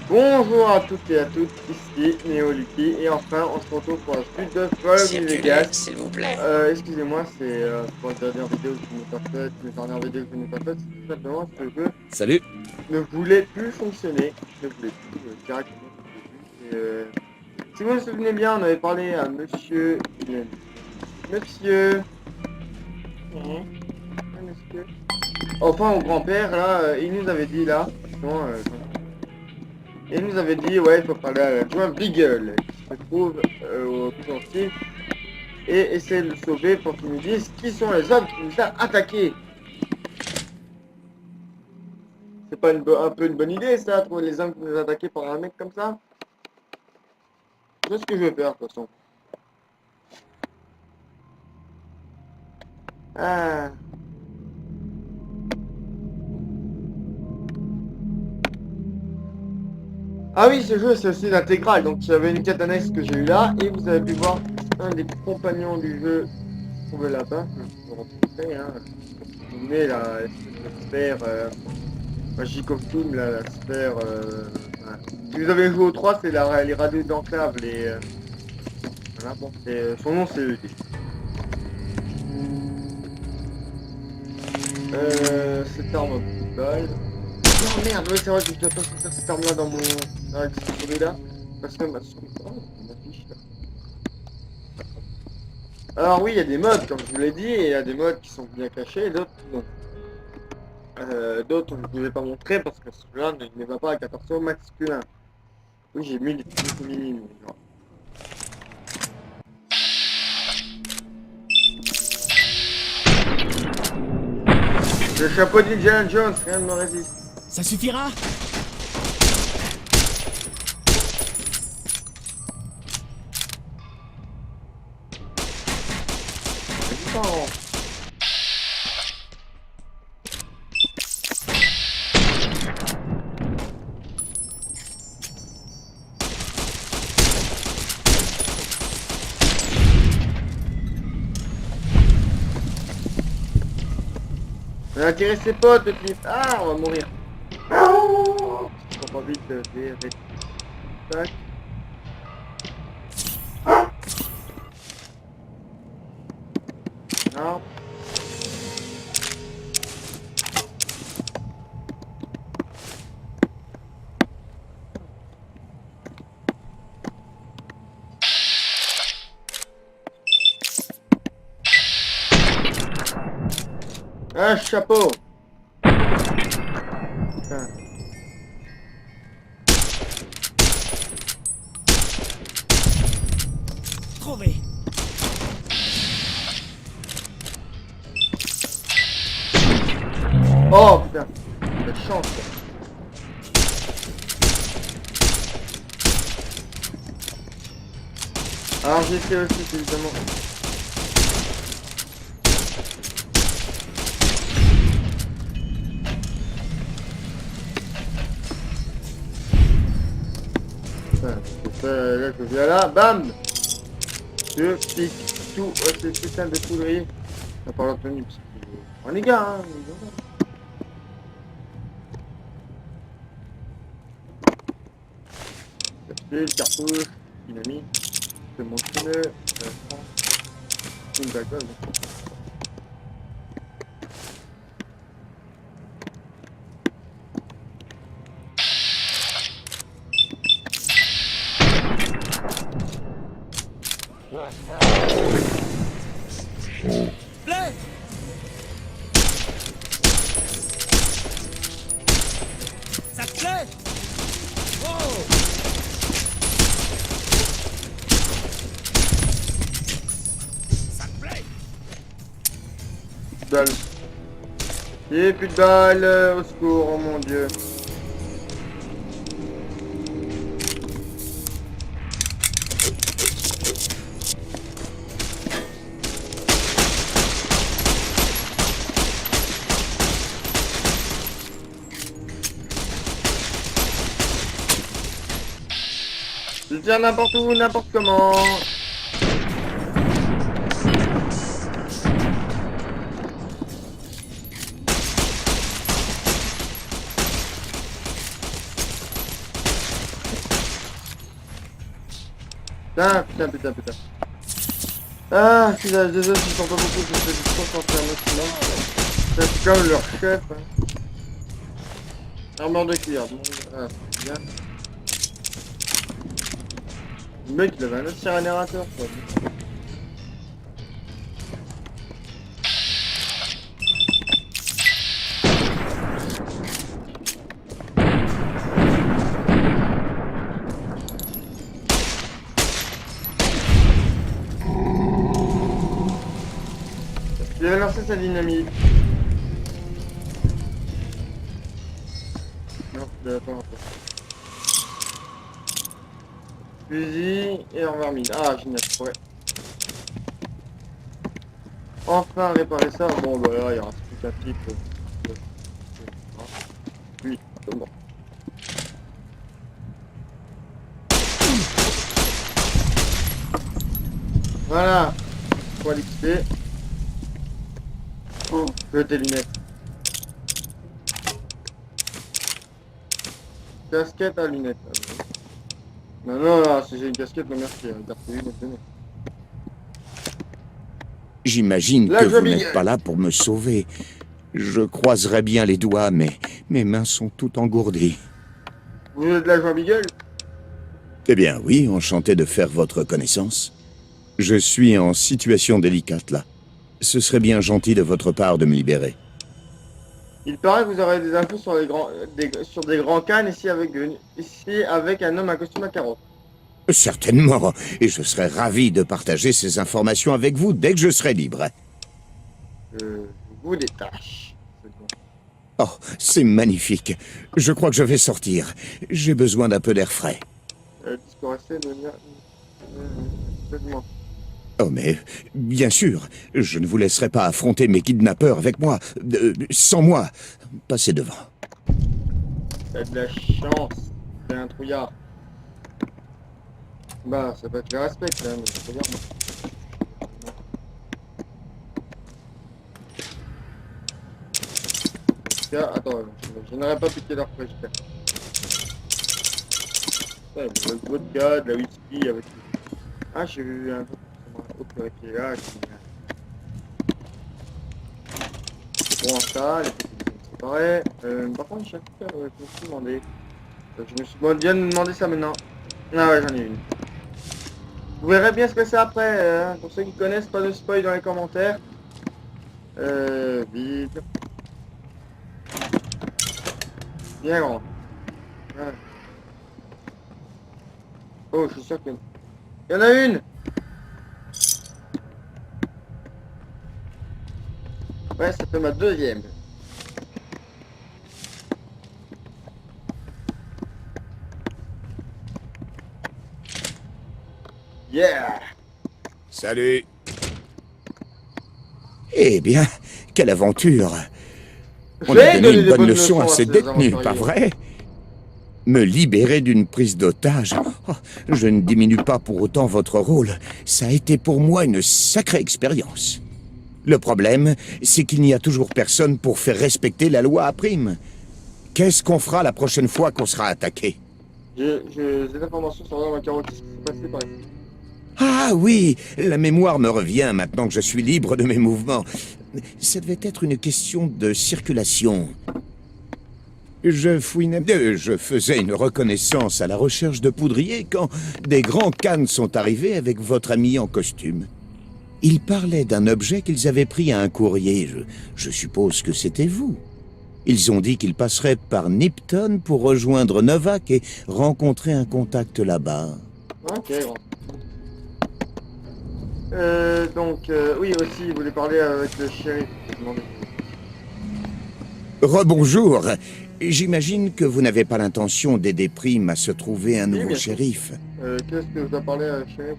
Bonjour à toutes et à toutes, ici Néoluki et enfin on se retrouve pour la suite de Fall New Circulez, Vegas. s'il vous plaît. Excusez-moi, c'est pour la dernière vidéo que je n'ai pas faite, la dernière vidéo que je n'ai pas faite, c'est tout simplement ce jeu Salut. ne voulait plus fonctionner, ne voulait plus, directement ne voulait plus. Si vous vous souvenez bien, on avait parlé à monsieur, monsieur, monsieur, enfin au grand-père là, il nous avait dit là, non, et il nous avait dit, ouais, il faut parler à l'adjoint Beagle, qui se trouve au plantine, et essayer de le sauver pour qu'il nous dise qui sont les hommes qui nous a attaqués. C'est pas un peu une bonne idée, ça, trouver les hommes qui nous ont attaqués par un mec comme ça? C'est ce que je vais faire, de toute façon. Ah. Ah oui, ce jeu, c'est aussi l'intégrale. Donc, il y avait une quête annexe que j'ai eu là, et vous avez pu voir un des compagnons du jeu trouvé là-bas. Je vais rencontrer, hein. Vous voyez, la sphère Magic of Doom, là, la sphère. Voilà. Si vous avez joué au 3, c'est les radios d'enclave. Voilà, bon, son nom, c'est ED. Cette arme à bout de balle. Non, merde, ouais, c'est vrai que je dois pas sortir cette arme-là dans la discussion là. Parce que ma souris. Oh, ma fiche là. Alors, oui, il y a des modes, comme je vous l'ai dit, et il y a des modes qui sont bien cachés, et d'autres non. D'autres, je ne vous ai pas montré parce que celui-là ne va pas à 14 au masculin. Oui, j'ai mis les petits féminines. Le chapeau d'Indiana Jones, rien ne me résiste. Ça suffira? Oh. On a attiré ses potes, le type. Ah, on va mourir. Je pas vite des tac. Non. Un chapeau. Putain. Trouvé. Oh putain. La chance. Alors j'essaie aussi évidemment. Putain, c'est ça, là que je viens là, bam. Je pique tout ces putains de poudriers. On pas l'obtenu parce que. On est gars, hein. Capsule, cartouche, dynamite, c'est mon pneu, une bagnole. Plaît. Ça te plaît? Oh. Ça te plaît? Dalle. Et plus de balles, au secours, oh mon dieu. Je tire n'importe où, n'importe comment. Putain. Ah, putain, désolé, je sens pas beaucoup, je fais du concentrer un maximum. C'est comme leur chef. Hein. Armure de cuir. Bon, ah, c'est bien. Le mec, il avait un autre générateur, quoi. Il avait lancé sa dynamite. Non, je l'avais pas encore. Fusil et en vermine. Ah, génial, ouais. Enfin réparer ça. Bon, bah là, il reste plus qu'un type. Oui, c'est bon. Voilà. Pour l'XP. Oh, je tes lunettes. Casquette à lunettes. Non, si j'ai une casquette, non merci. J'imagine La que vous joie n'êtes Miguel. pas là pour me sauver. Je croiserais bien les doigts, mais mes mains sont toutes engourdies. Vous êtes de la joie Miguel? Eh bien oui, enchanté de faire votre connaissance. Je suis en situation délicate là. Ce serait bien gentil de votre part de me libérer. Il paraît que vous aurez des infos sur sur des grands cannes ici avec un homme à costume à carreaux. Certainement, et je serais ravi de partager ces informations avec vous dès que je serai libre. Je vous détache. C'est bon. Oh, c'est magnifique. Je crois que je vais sortir. J'ai besoin d'un peu d'air frais. Discours resté de venir. Oh mais, bien sûr, je ne vous laisserai pas affronter mes kidnappeurs avec moi, sans moi. Passez devant. T'as de la chance, t'es un trouillard. Bah, ça peut être le respect quand même, c'est bien. Tiens, attends, je n'aurais pas piqué leur frais, j'espère. Ouais, le vodka, de la whisky avec... Ah, j'ai vu un autre qui est là, qui... Bon, ça, les petits, c'est pareil. Par contre, chaque fois, je me suis demandé... Je me suis bien de me demander ça maintenant. Ah ouais, j'en ai une. Vous verrez bien ce que c'est après, hein. Pour ceux qui connaissent, pas de spoil dans les commentaires. Vide. Bien grand. Ouais. Oh, je suis sûr que... Il y en a une! Ouais, ça fait ma deuxième. Yeah! Salut. Eh bien, quelle aventure. On a J'ai donné une des bonne bonnes leçon à leçons ces détenus, pas vrai? Me libérer d'une prise d'otage. Oh, je ne diminue pas pour autant votre rôle. Ça a été pour moi une sacrée expérience. Le problème, c'est qu'il n'y a toujours personne pour faire respecter la loi à prime. Qu'est-ce qu'on fera la prochaine fois qu'on sera attaqué? J'ai des informations sur l'homme à carreaux qui s'est passé par ici. Ah oui, la mémoire me revient maintenant que je suis libre de mes mouvements. Ça devait être une question de circulation. Je faisais une reconnaissance à la recherche de poudriers quand des grands cannes sont arrivés avec votre ami en costume. Ils parlaient d'un objet qu'ils avaient pris à un courrier. Je suppose que c'était vous. Ils ont dit qu'ils passeraient par Nipton pour rejoindre Novak et rencontrer un contact là-bas. Ok, bon. Oui, aussi, vous voulez parler avec le shérif. Rebonjour. J'imagine que vous n'avez pas l'intention d'aider Prime à se trouver un nouveau bien sûr. shérif. Qu'est-ce que vous a parlé à shérif?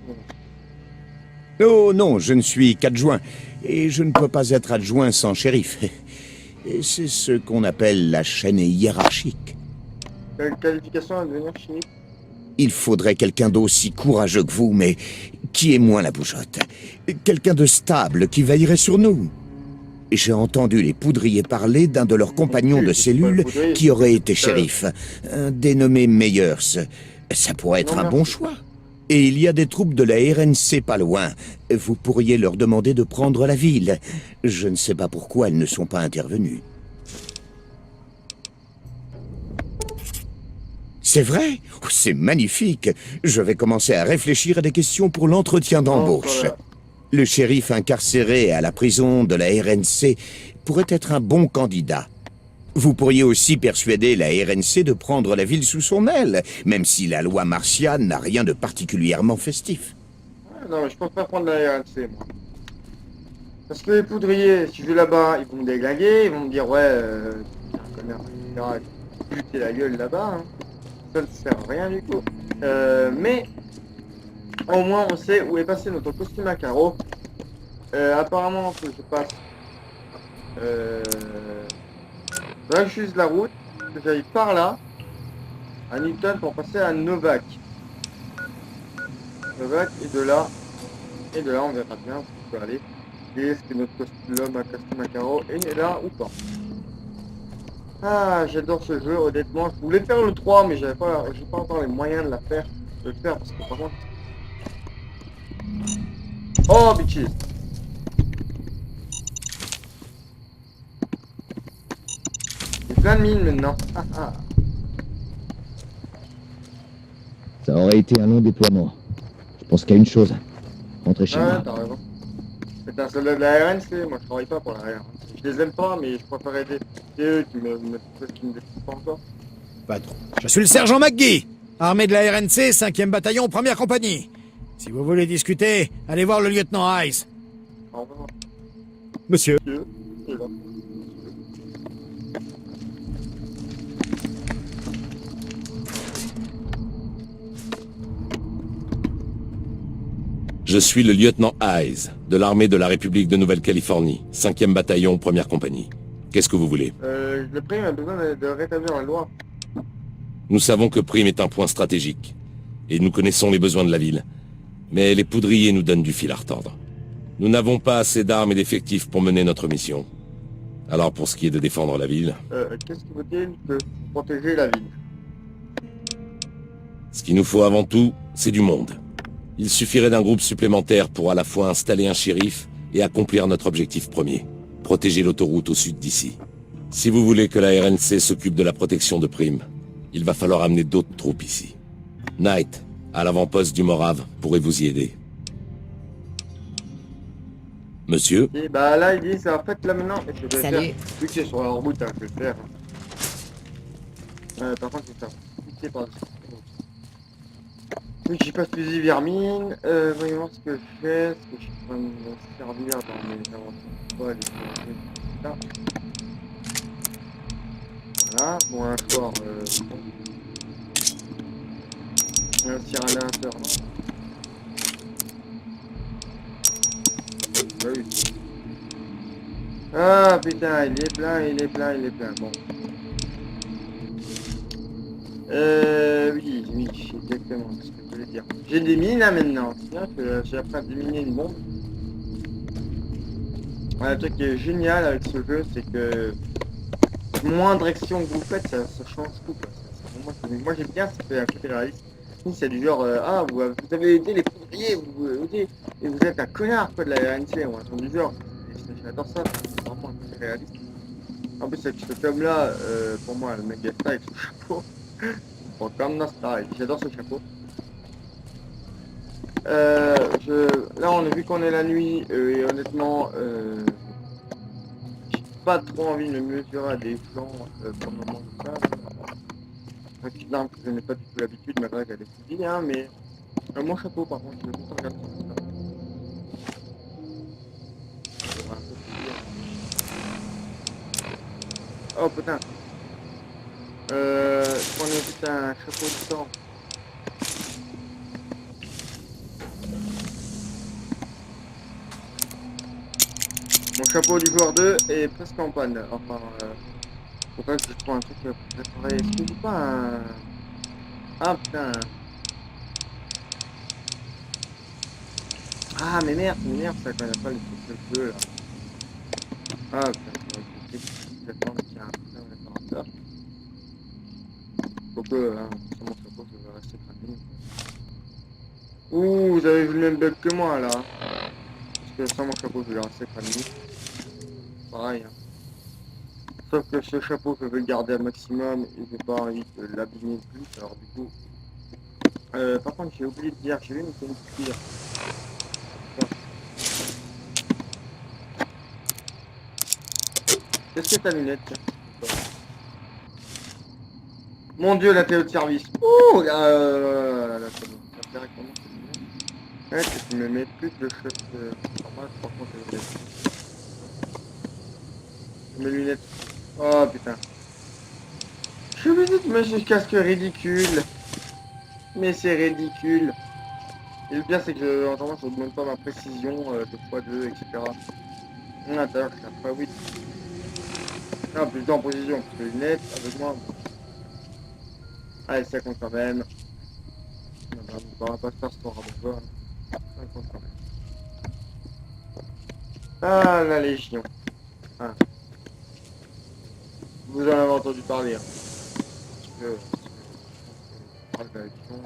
Oh non, je ne suis qu'adjoint, et je ne peux pas être adjoint sans shérif. Et c'est ce qu'on appelle la chaîne hiérarchique. Quelle qualification à devenir shérif? Il faudrait quelqu'un d'aussi courageux que vous, mais qui est moins la bougeotte. Quelqu'un de stable qui veillerait sur nous. J'ai entendu les poudriers parler d'un de leurs compagnons de cellule qui aurait été shérif. Un dénommé Meyers. Ça pourrait être un bon choix. Et il y a des troupes de la RNC pas loin. Vous pourriez leur demander de prendre la ville. Je ne sais pas pourquoi elles ne sont pas intervenues. C'est vrai? Oh, c'est magnifique. Je vais commencer à réfléchir à des questions pour l'entretien d'embauche. voilà. Le shérif incarcéré à la prison de la RNC pourrait être un bon candidat. Vous pourriez aussi persuader la RNC de prendre la ville sous son aile, même si la loi martiale n'a rien de particulièrement festif. Ouais, non, mais je peux pas prendre la RNC, moi. Parce que les poudriers, si je vais là-bas, ils vont me déglinguer, ils vont me dire, ouais, t'es un connard, etc. Je vais buter la gueule là-bas, hein. Ça ne sert à rien du tout. Mais, au moins, on sait où est passé notre costume à carreaux. Apparemment, faut que je passe... Là, je suis la route, que j'aille par là, à Newton, pour passer à Novak. Novak, et de là, on verra bien où on peut aller. Et est-ce que notre l'homme à costume à carreaux est là ou pas? Ah, j'adore ce jeu, honnêtement. Je voulais faire le 3, mais j'ai pas encore les moyens de le faire, parce que par contre... Oh, bitches! J'ai plein de mines maintenant. Ah, ah. Ça aurait été un long déploiement. Je pense qu'à une chose. Rentrer chez Ouais, moi. t'as raison. C'est un soldat de la RNC, moi je travaille pas pour la RNC. Je les aime pas, mais je préfère aider. C'est eux qui me décident pas encore. Patron. Je suis le sergent McGee, armée de la RNC, 5e bataillon, 1re compagnie. Si vous voulez discuter, allez voir le lieutenant Hayes. Au revoir. Monsieur. Dieu, et là. Je suis le lieutenant Hayes, de l'armée de la République de Nouvelle-Californie, 5e bataillon, 1re compagnie. Qu'est-ce que vous voulez? Le prime a besoin de rétablir la loi. Nous savons que Prime est un point stratégique, et nous connaissons les besoins de la ville. Mais les poudriers nous donnent du fil à retordre. Nous n'avons pas assez d'armes et d'effectifs pour mener notre mission. Alors pour ce qui est de défendre la ville, Qu'est-ce que vous-t-il que protéger la ville? ce qu'il nous faut avant tout, c'est du monde. Il suffirait d'un groupe supplémentaire pour à la fois installer un shérif et accomplir notre objectif premier, protéger l'autoroute au sud d'ici. Si vous voulez que la RNC s'occupe de la protection de Prime, il va falloir amener d'autres troupes ici. Knight, à l'avant-poste du Morave, pourrait vous y aider. Monsieur, Et bah là, il dit, c'est en fait là maintenant, et je vais Salut. faire, vu que c'est sur la route, hein, je vais le faire. Par contre, je vais faire piquer par dessus. Oui, j'ai pas de fusil vermine, voyons voir ce que je fais, est-ce que je peux me servir dans mes aventures, quoi, les fusils, là. Voilà, bon, un soir, un tir à l'intérieur, non? Bah oui. Ah putain, il est plein, bon. Oui, exactement ce que je voulais dire. J'ai des mines là maintenant, c'est-à-dire que j'ai appris à déminer une bombe. Ouais, le truc qui est génial avec ce jeu, c'est que moindre action que vous faites, ça change tout. Quoi. Moi j'aime bien, ça fait un côté réaliste. C'est du genre, ah, vous avez aidé les poudriers, et vous êtes un connard quoi, de la RNC, moi, c'est du genre. J'adore ça, c'est vraiment un côté réaliste. En plus, avec ce homme-là, pour moi, le mec est avec son chapeau. Bon, comme dans Star, j'adore ce chapeau. Là, on a vu qu'on est la nuit, et honnêtement, j'ai pas trop envie de me mesurer à des gens pour le moment de ça. Une arme que je n'ai pas du tout l'habitude, malgré qu'elle est fusille, hein, mais mon chapeau, par contre, je vais juste regarder ça. Oh putain. Je prenais juste un chapeau de sang. Mon chapeau du joueur 2 est presque en panne. Enfin, faudrait que je trouve un truc pour réparer. Est-ce que j'ai pas un... Ah putain. Ah mais merde, ça quand même pas les trucs de jeu là. Ah putain, j'attends qu'il y a un réparateur. Faut que, sur mon chapeau, je vais rester tranquille. Ouh, vous avez vu le même bug que moi là. Parce que sans mon chapeau, je vais le rester pas de nuit. Pareil. Hein. Sauf que ce chapeau, je vais le garder un maximum et j'ai pas envie de l'abîmer plus. Alors du coup. Par contre, j'ai oublié de dire, j'ai vu une mécanique cuir. Qu'est-ce que ta lunette tiens. Mon dieu, la télé de service. Ouh là, c'est bon. Ça directement, c'est bon. Ouais, que tu me mets plus de choses normales, franchement, c'est bien. Mes lunettes. Oh putain. Je suis obligé de mettre ce casque ridicule. Mais c'est ridicule. Et le pire, c'est que en tendance, je ne demande pas ma précision de x2, etc. Ah, d'ailleurs, je suis pas 8. Ah, plutôt en position, parce que les lunettes, avec moi. Allez, ça compte quand même. On va pas se faire ce qu'on va. Ça compte quand même. Ah, la Légion. Ah. Vous en avez entendu parler. Hein. Parce que la Légion.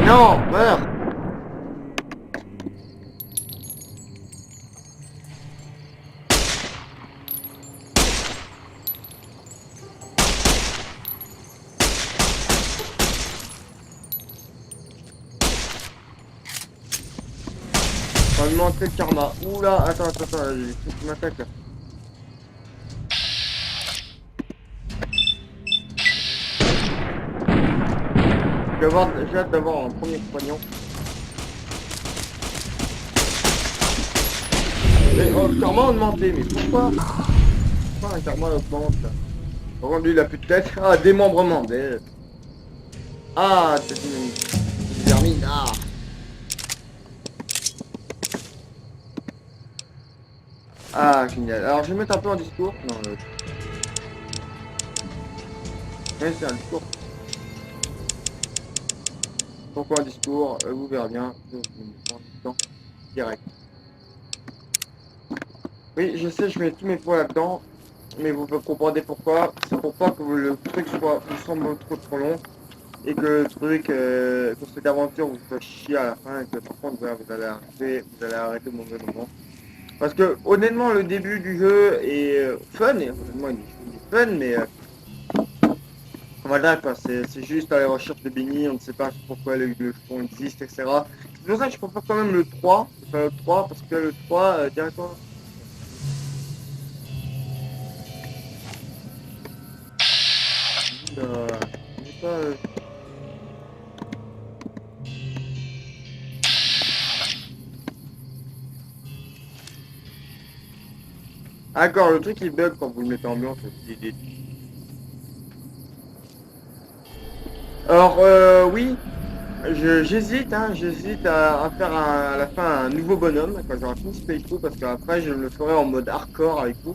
Non, meurs. On va me montrer le karma. Oula, attends, il y a des trucs qui m'attaquent là. J'ai hâte d'avoir un premier compagnon. Mais oh, le karma a augmenté, mais pourquoi? Pourquoi un karma augmente là? Par contre, lui, il a plus de tête. Ah, démembrement. Ah, c'est une vermine. Ah. Ah, génial. Alors, je vais mettre un peu en discours. Non, mais c'est un discours. Pourquoi un discours? Vous verrez bien. Je vais mettre en temps direct. Oui, je sais, je mets tous mes poids là-dedans. Mais vous comprendrez pourquoi. C'est pour pas que le truc vous semble trop long. Et que le truc, que cette aventure vous fasse chier à la fin. Et que par contre, vous allez arrêter au mauvais moment. Parce que honnêtement le début du jeu est fun, et honnêtement il est fun, mais voilà quoi, c'est juste à la recherche de Benny, on ne sait pas pourquoi le fond existe, etc. C'est pour ça que je préfère quand même le 3, le 3 parce que le 3 directement. D'accord, le truc il bug quand vous le mettez en blanc, c'est. Alors oui, j'hésite à faire à la fin un nouveau bonhomme quand j'aurai fini ce playthrough parce qu'après je le ferai en mode hardcore avec vous.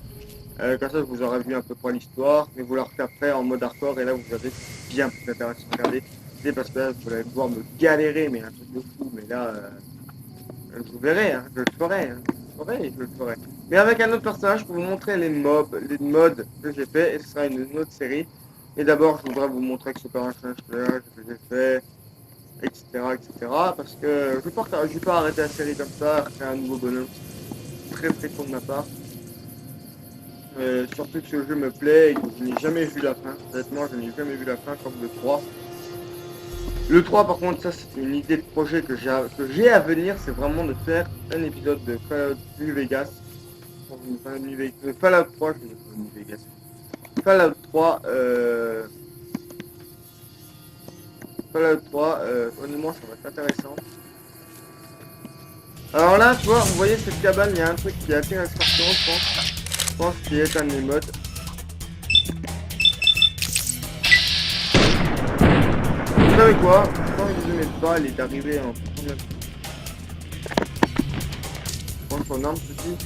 Comme ça vous aurez vu à peu près l'histoire, mais vous la referez en mode hardcore et là vous avez bien plus d'intéressant à regarder. C'est parce que là vous allez devoir me galérer mais un truc de fou, mais là vous verrez, hein, je le ferai, hein, je le ferai. Mais avec un autre personnage pour vous montrer les mods que j'ai fait et ce sera une autre série. Et d'abord, je voudrais vous montrer que ce personnage que j'ai fait, etc., parce que je vais pas arrêter la série comme ça, faire un nouveau bonhomme, très très con de ma part. Surtout que ce jeu me plaît et que je n'ai jamais vu la fin. Honnêtement, je n'ai jamais vu la fin comme le 3. Le 3, par contre, ça c'est une idée de projet que j'ai à venir, c'est vraiment de faire un épisode de Fallout New Vegas. Fallout 3, je vais dire New Vegas. Fallout 3, honnêtement ça va être intéressant. Alors là, tu vois, vous voyez cette cabane, il y a un truc qui a attiré l'extraction, je pense. Je pense qu'il est un des modes. Vous savez quoi? Quand je ne mets pas, il est arrivé en première. Je pense qu'on a un petit.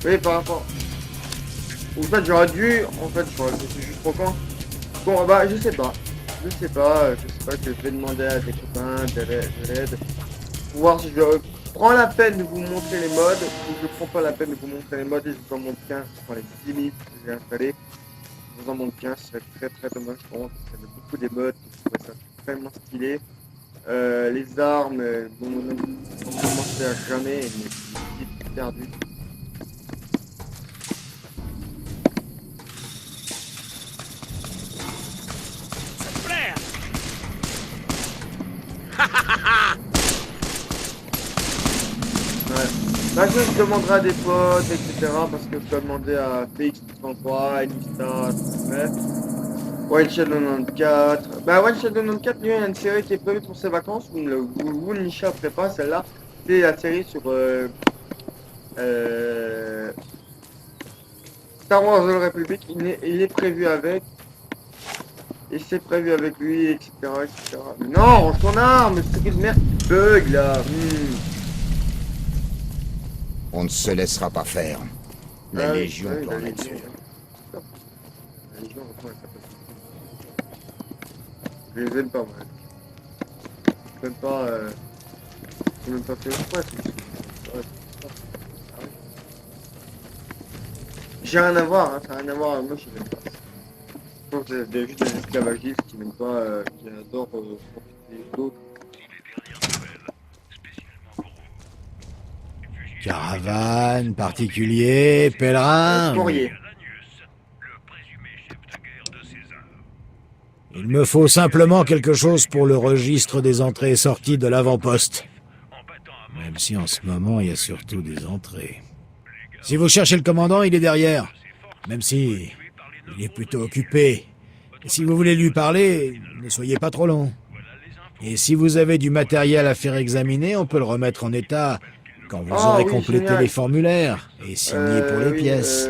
Oui, par rapport. En fait, j'aurais dû. En fait, c'est juste trop con. Bon, bah, je sais pas, je vais demander à des copains de l'aide pour voir si je prends la peine de vous montrer les modes, ou je prends pas la peine de vous montrer les modes et je vous en montre 15 pour les 10 minutes que j'ai installé. Je vous en montre 15, ce serait très dommage pour moi, parce qu'il y a beaucoup des modes, je trouve ça vraiment stylé. Les armes, bon, on commence à jamais, mais c'est perdu. Ça te plaît? Ouais. Là, je demanderai à des potes, etc. Parce que je peux demander à FX33, Enista, 39, One Shot 94. Bah, One Shot 94, lui, il y a une série qui est prévue pour ses vacances. Vous ne l'échapperez pas, celle-là. C'est la série sur Star Wars The Republic. Il est prévu avec. Et c'est prévu avec lui, etc. etc. Mais non, range ton arme, c'est que de merde. Bug là. On ne se laissera pas faire. La Légion doit en être sûre. La Légion, ouais, ça peut. Je les aime pas, moi. Même pas, j'ai même pas fait exprès. J'ai rien à voir, hein, ça n'a rien à voir, moi je n'aime pas. Je pense que c'est juste des esclavagistes qui n'aiment pas, qui adorent profiter d'autres. Caravane, particulier, pèlerin. Courrier. Il me faut simplement quelque chose pour le registre des entrées et sorties de l'avant-poste. Même si en ce moment, il y a surtout des entrées. Si vous cherchez le commandant, il est derrière. Même si il est plutôt occupé. Et si vous voulez lui parler, ne soyez pas trop long. Et si vous avez du matériel à faire examiner, on peut le remettre en état quand vous aurez complété génial. les formulaires et signé pour les pièces.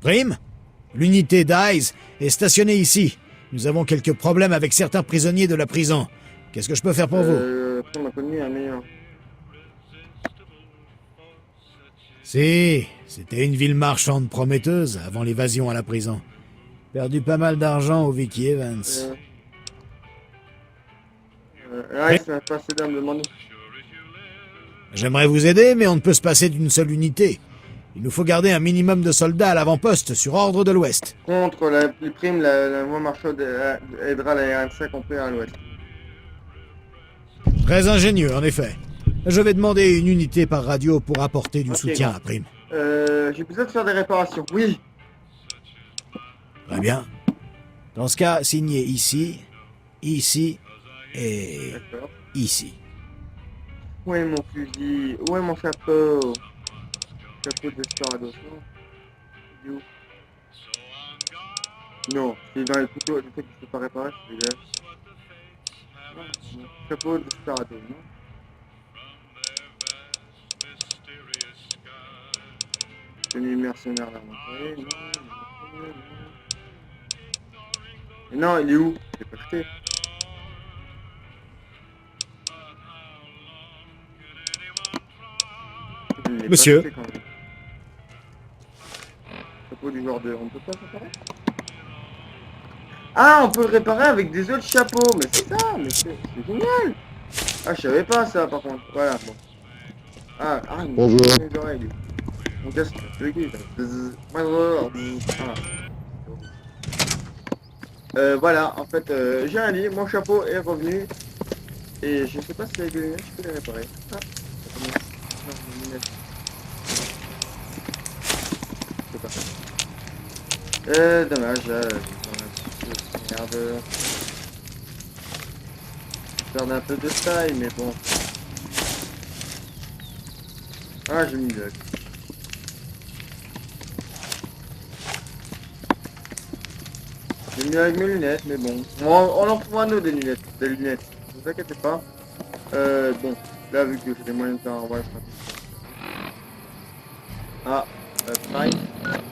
Prime, l'unité d'Eyes est stationnée ici. Nous avons quelques problèmes avec certains prisonniers de la prison. Qu'est-ce que je peux faire pour vous? Après, m'a connu un meilleur. Si, c'était une ville marchande prometteuse avant l'évasion à la prison. Perdu pas mal d'argent au Vicky Evans. Là, il s'est passé d'un me demander. J'aimerais vous aider, mais on ne peut se passer d'une seule unité. Il nous faut garder un minimum de soldats à l'avant-poste sur ordre de l'Ouest. Contre les primes, la voie marchande aidera la RN5 compris à l'Ouest. Très ingénieux, en effet. Je vais demander une unité par radio pour apporter du soutien à Prime. J'ai besoin de faire des réparations. Oui. Très bien. Dans ce cas, signez ici, ici et D'accord. ici. Où est mon fusil? Où est mon chapeau? Chapeau de Desperado. Il est où? Non, c'est dans les couteaux. Le fait que je peux pas réparer, c'est là. Chapeau de Desperado, non? Tenue mercenaire d'inventaire. Non, il est où? Je l'ai pas jeté. Je l'ai Monsieur. pas jeté quand même. Chapeau du joueur 2, on peut pas réparer? Ah, on peut le réparer avec des autres chapeaux, mais c'est ça, mais c'est génial! Ah, je savais pas ça par contre, voilà, bon. Ah, Bonjour. Les oreilles, lui. On casse le cul, voilà, en fait, j'ai un lit, mon chapeau est revenu, et je sais pas si avec les lunettes, je peux les réparer. Ah, non, les lunettes. Je sais pas. Dommage, merde. Perdre un peu de taille, mais bon. Ah, j'ai mis le... J'ai mis avec mes lunettes, mais bon. On en trouvera nous des lunettes. Ne vous inquiétez pas. Bon, là, vu que j'ai des moyens de faire un voyage rapide. Ah, Prime.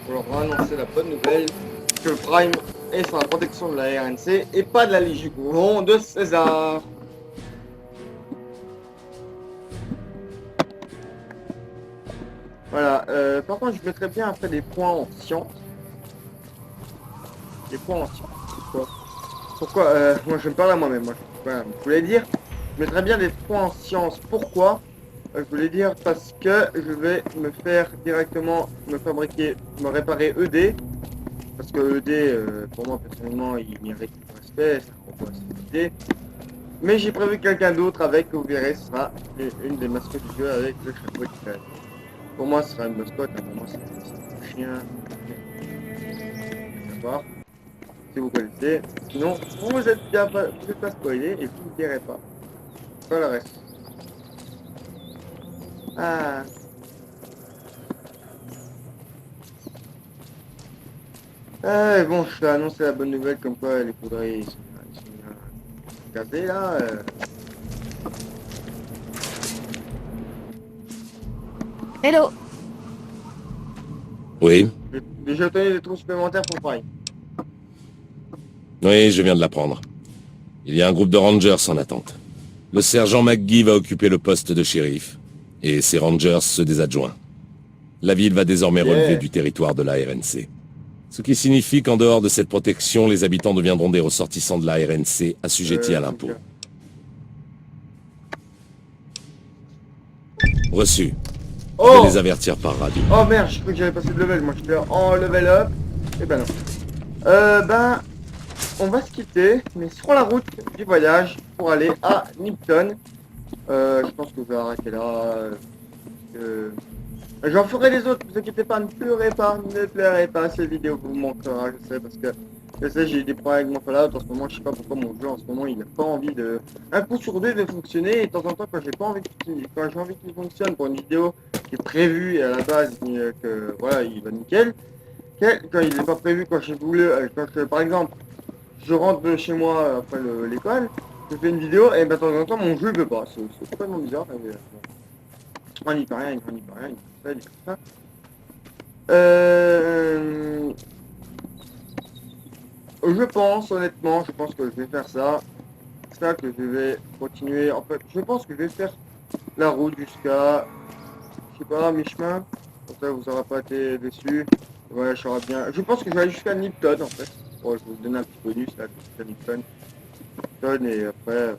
Pour leur annoncer la bonne nouvelle que le Prime est sur la protection de la RNC et pas de la Légion de César. Voilà, par contre je mettrais bien après des points en science. Des points en science. Pourquoi moi je me parle à moi-même, moi. Voilà, vous voulez dire, Je mettrais bien des points en science. Pourquoi? Je voulais dire parce que je vais me faire directement me réparer ED. Parce que ED, pour moi personnellement, il mérite du respect, ça renvoie à cette idée. Mais j'ai prévu quelqu'un d'autre avec, vous verrez, ce sera une des mascottes du jeu avec le chapeau de crème. Pour moi, ce sera une mascotte, pour moi, c'est un chien. Savoir si vous connaissez. Sinon, vous êtes pas spoilé et vous ne direz pas. Pas le reste. Ah. Bon, je vais annoncer la bonne nouvelle comme quoi les poudrées ils sont bien gazés là. Hello. Oui. J'ai obtenu des trous supplémentaires pour pareil. Oui, je viens de l'apprendre. Il y a un groupe de rangers en attente. Le sergent McGee va occuper le poste de shérif, et ses rangers ceux des adjoints. La ville va désormais relever du territoire de la RNC. Ce qui signifie qu'en dehors de cette protection, les habitants deviendront des ressortissants de la RNC assujettis à l'impôt. Reçu. Je Oh! vais les avertir par radio. Oh merde, je crois que j'avais passé de level, moi j'étais en level up. Et ben non. On va se quitter, mais sur la route du voyage pour aller à Nipton. Je pense que je vais arrêter là. J'en ferai les autres, ne vous inquiétez pas, ne pleurez pas, ne pleurez pas, cette vidéo vous manquera, je sais, parce que je sais, j'ai des problèmes avec mon Fallout en ce moment, je sais pas pourquoi mon jeu en ce moment il n'a pas envie de... Un coup sur deux de fonctionner, et de temps en temps quand j'ai pas envie quand j'ai envie qu'il fonctionne pour une vidéo qui est prévue et à la base que voilà, il va nickel, quand il n'est pas prévu, quand j'ai voulu, par exemple, je rentre de chez moi après l'école, je fais une vidéo, et ben, de temps en temps mon jeu veut pas, c'est complètement bizarre, mais, on n'y peut rien, on n'y peut rien, il fait ça. Je pense, honnêtement, je pense que je vais faire ça. C'est ça que je vais continuer. En fait, je pense que je vais faire la route jusqu'à, je sais pas, mi-chemin. Comme ça, vous n'aurez pas été déçus. Ouais, je serai bien. Je pense que je vais aller jusqu'à Nipton, en fait. Bon, je vais vous donner un petit bonus, là, jusqu'à Nipton. Nipton, et après,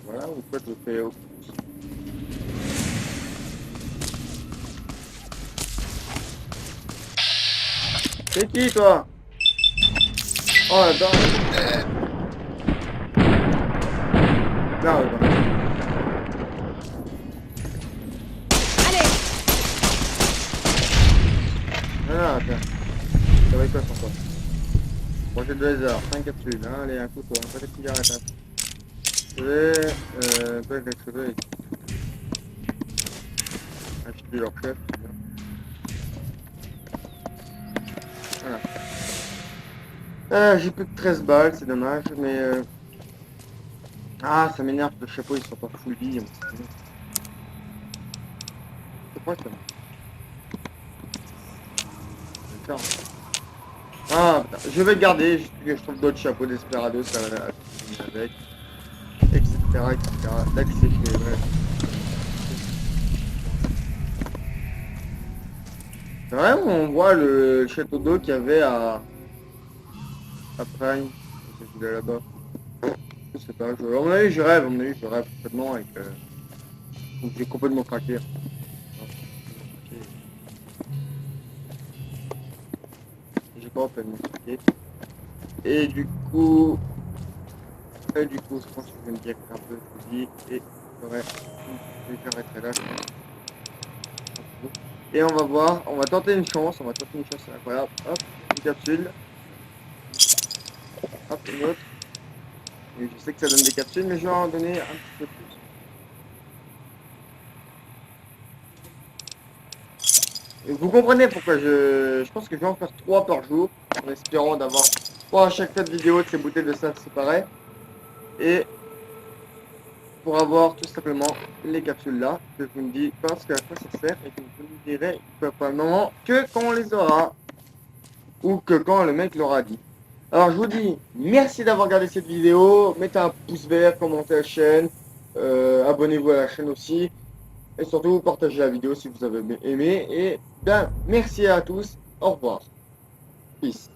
voilà, en fait, je fais... C'est qui, toi? Oh, là-dedans. Là, là-dedans. Allez. Ah, attends. Ça va être quoi sans toi? Projet de lézard, 5 capsules, hein, allez, un couteau, un paquet de cigarettes, je vais, un peu d'exploser. Acheter leur chef, c'est bien. Voilà. J'ai plus que 13 balles, c'est dommage, mais ah, ça m'énerve que le chapeau il soit pas full vie. C'est quoi ça? Ah, putain. Je vais le garder, juste que je trouve d'autres chapeaux Desperados avec, etc. Là, c'est fait, ouais. C'est vrai où on voit le château d'eau qu'il y avait à Prime, c'est celui-là là-bas. Je sais pas, à mon avis je rêve, complètement avec j'ai complètement craqué. J'ai pas complètement craqué. Et du coup, je pense que je vais me dire un peu je vous dis, et ouais, j'arrêterai là, je pense. Et on va voir, on va tenter une chance, c'est incroyable. Hop, une capsule. Hop, une autre. Et je sais que ça donne des capsules, mais je vais en donner un petit peu plus. Et vous comprenez pourquoi je pense que je vais en faire 3 par jour, en espérant d'avoir 3 à chaque fois de vidéo de ces bouteilles de ça séparées. Et pour avoir tout simplement les capsules là, que je vous me dis parce qu'à quoi ça sert et que vous me direz probablement que quand on les aura. Ou que quand le mec l'aura dit. Alors je vous dis merci d'avoir regardé cette vidéo, mettez un pouce vert, commentez la chaîne, abonnez-vous à la chaîne aussi, et surtout partagez la vidéo si vous avez aimé, et bien merci à tous, au revoir, peace.